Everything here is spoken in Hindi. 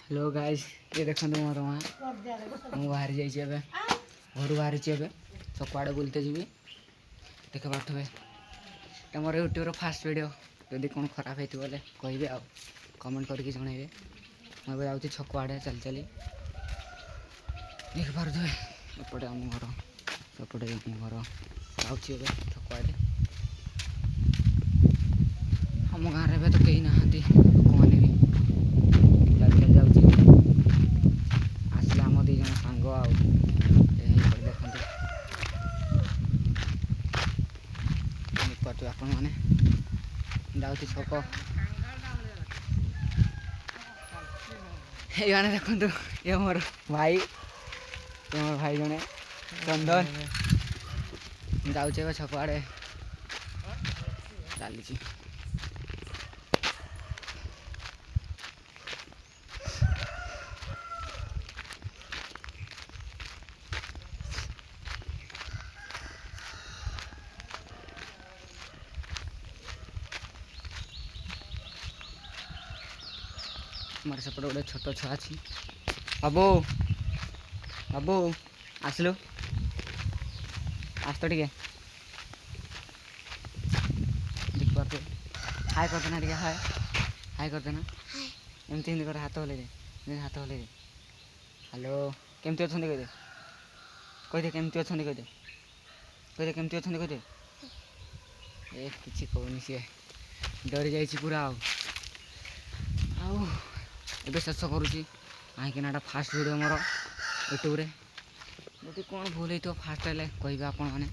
हेलो गाइस ये देखो मोर माँ मुझे बाहरी जाइए घर बाहरी चकुआड़े बुलते जी देख पारे तो मोर यूट्यूब फास्ट वीडियो जदि कौन खराब होती बोले कहे आ कमेंट करके जनइबे मुझे जाऊँगी छकुआड़े चली चली देख पारे एपटे आम घर सेपटे आम घर जाऊँगी छकुआड़े आम गाँव में तो कहीं ना लोक मैंने भी चल चल जाऊँगी आसले आम दी जन सांग देखते आपण मैंने जाऊँगी छक ये देखु ये मोर भाई मोर भाई जने चंदन जाऊे छक आड़े चली मोर सेपटे गोटे छोट छुआ अच्छी बाबू बाबू आसलु आस तो टे देख पारे हाय करदेना टे हाय हाय करदेना एमती हिंदी कर हाथ हल्ले हाथ हल्ले हेलो केमती अच्छा कहीदे केमती अच्छा कहीदे केमती अच्छा कहीदे ए कि कहनी सी डरी जाइए पूरा आउ शेष करुँची कहीं फास्ट वीडियो मोर यूट्यूब रे जब कौन भूल हो फास्ट हेल्ले कहे आपण मैंने।